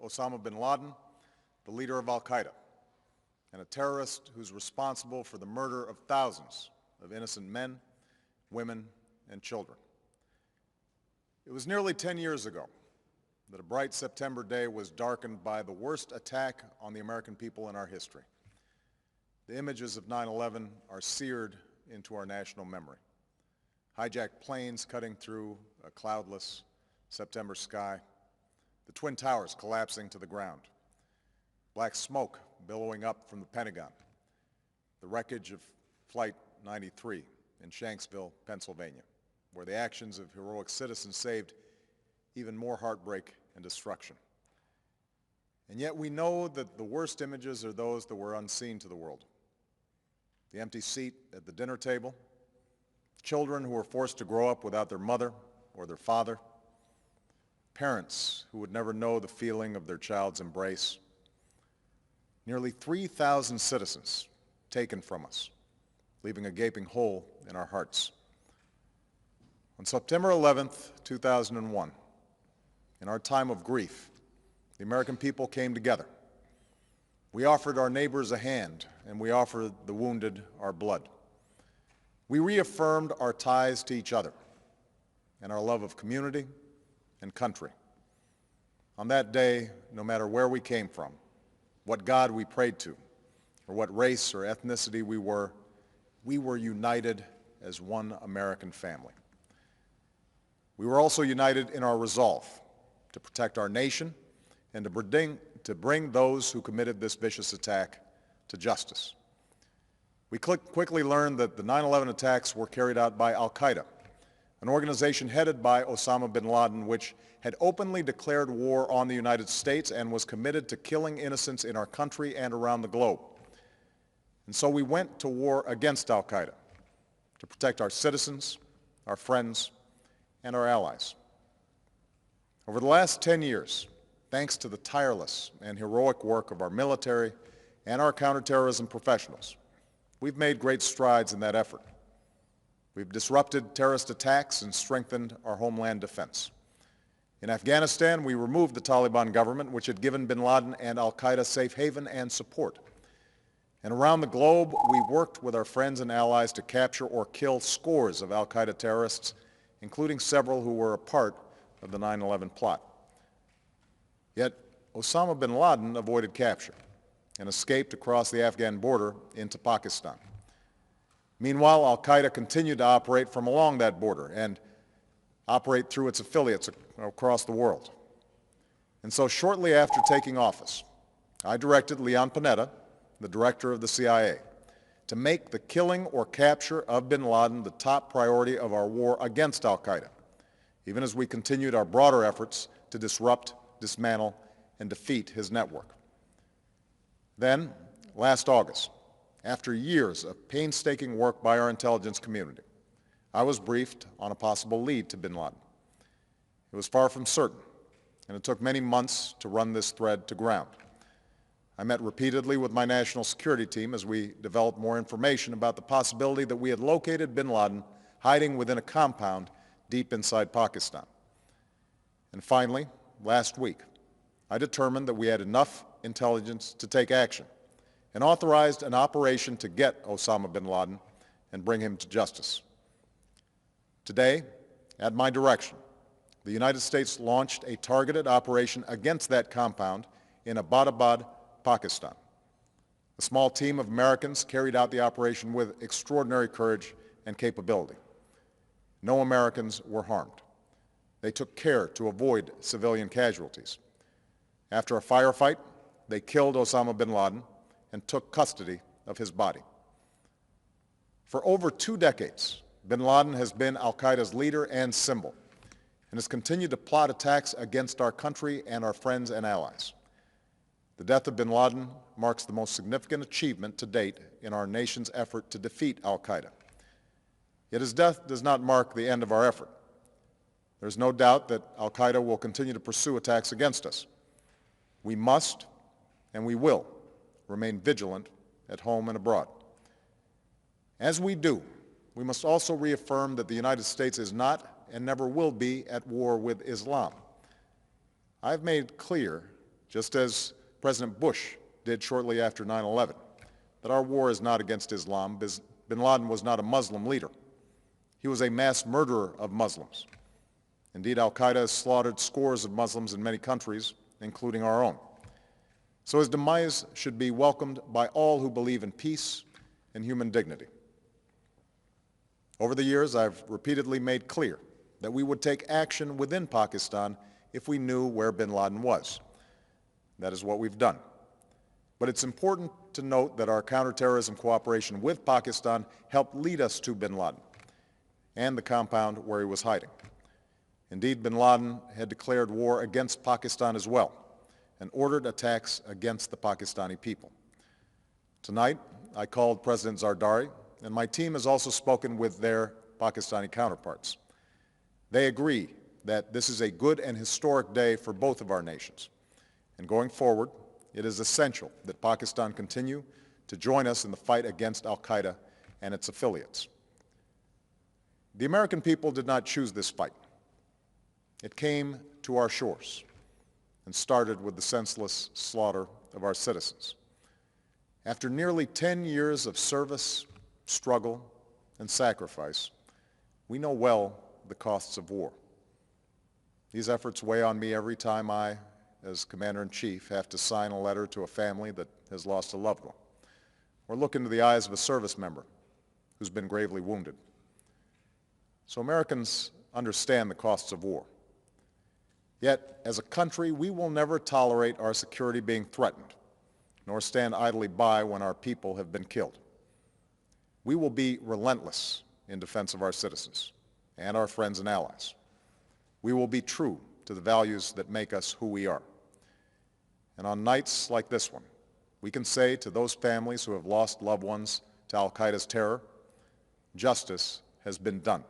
Osama Bin Laden, the leader of al-Qaeda, and a terrorist who's responsible for the murder of thousands of innocent men, women, and children. It was nearly 10 years ago that a bright September day was darkened by the worst attack on the American people in our history. The images of 9/11 are seared into our national memory. Hijacked planes cutting through a cloudless September sky, the Twin Towers collapsing to the ground, black smoke billowing up from the Pentagon, the wreckage of Flight 93 in Shanksville, Pennsylvania, where the actions of heroic citizens saved even more heartbreak and destruction. And yet we know that the worst images are those that were unseen to the world. The empty seat at the dinner table, children who were forced to grow up without their mother or their father, parents who would never know the feeling of their child's embrace, nearly 3,000 citizens taken from us, leaving a gaping hole in our hearts. On September 11th, 2001, in our time of grief, the American people came together. We offered our neighbors a hand, and we offered the wounded our blood. We reaffirmed our ties to each other and our love of community and country. On that day, no matter where we came from, what God we prayed to, or what race or ethnicity we were united as one American family. We were also united in our resolve to protect our nation and to bring those who committed this vicious attack to justice. We quickly learned that the 9/11 attacks were carried out by al-Qaeda, an organization headed by Osama Bin Laden, which had openly declared war on the United States and was committed to killing innocents in our country and around the globe. And so we went to war against al-Qaeda to protect our citizens, our friends, and our allies. Over the last 10 years, thanks to the tireless and heroic work of our military and our counterterrorism professionals, we've made great strides in that effort. We've disrupted terrorist attacks and strengthened our homeland defense. In Afghanistan, we removed the Taliban government, which had given bin Laden and al-Qaeda safe haven and support. And around the globe, we worked with our friends and allies to capture or kill scores of al-Qaeda terrorists, including several who were a part of the 9/11 plot. Yet, Osama bin Laden avoided capture and escaped across the Afghan border into Pakistan. Meanwhile, al-Qaeda continued to operate from along that border and operate through its affiliates across the world. And so shortly after taking office, I directed Leon Panetta, the director of the CIA, to make the killing or capture of bin Laden the top priority of our war against al-Qaeda, even as we continued our broader efforts to disrupt, dismantle, and defeat his network. Then, last August, after years of painstaking work by our intelligence community, I was briefed on a possible lead to bin Laden. It was far from certain, and it took many months to run this thread to ground. I met repeatedly with my national security team as we developed more information about the possibility that we had located bin Laden hiding within a compound deep inside Pakistan. And finally, last week, I determined that we had enough intelligence to take action and authorized an operation to get Osama bin Laden and bring him to justice. Today, at my direction, the United States launched a targeted operation against that compound in Abbottabad, Pakistan. A small team of Americans carried out the operation with extraordinary courage and capability. No Americans were harmed. They took care to avoid civilian casualties. After a firefight, they killed Osama bin Laden and took custody of his body. For over 2 decades, bin Laden has been al-Qaeda's leader and symbol, and has continued to plot attacks against our country and our friends and allies. The death of bin Laden marks the most significant achievement to date in our nation's effort to defeat al-Qaeda. Yet his death does not mark the end of our effort. There is no doubt that al-Qaeda will continue to pursue attacks against us. We must, and we will, remain vigilant at home and abroad. As we do, we must also reaffirm that the United States is not and never will be at war with Islam. I've made clear just as President Bush did shortly after 9/11, that our war is not against Islam. Bin Laden was not a Muslim leader. He was a mass murderer of Muslims. Indeed, al-Qaeda has slaughtered scores of Muslims in many countries, including our own. So his demise should be welcomed by all who believe in peace and human dignity. Over the years, I've repeatedly made clear that we would take action within Pakistan if we knew where bin Laden was. That is what we've done. But it's important to note that our counterterrorism cooperation with Pakistan helped lead us to bin Laden and the compound where he was hiding. Indeed, bin Laden had declared war against Pakistan as well and ordered attacks against the Pakistani people. Tonight, I called President Zardari, and my team has also spoken with their Pakistani counterparts. They agree that this is a good and historic day for both of our nations. And going forward, it is essential that Pakistan continue to join us in the fight against al-Qaeda and its affiliates. The American people did not choose this fight. It came to our shores and started with the senseless slaughter of our citizens. After nearly 10 years of service, struggle, and sacrifice, we know well the costs of war. These efforts weigh on me every time I, as Commander-in-Chief, have to sign a letter to a family that has lost a loved one, or look into the eyes of a service member who's been gravely wounded. So Americans understand the costs of war. Yet, as a country, we will never tolerate our security being threatened, nor stand idly by when our people have been killed. We will be relentless in defense of our citizens and our friends and allies. We will be true to the values that make us who we are. And on nights like this one, we can say to those families who have lost loved ones to al-Qaeda's terror, justice has been done.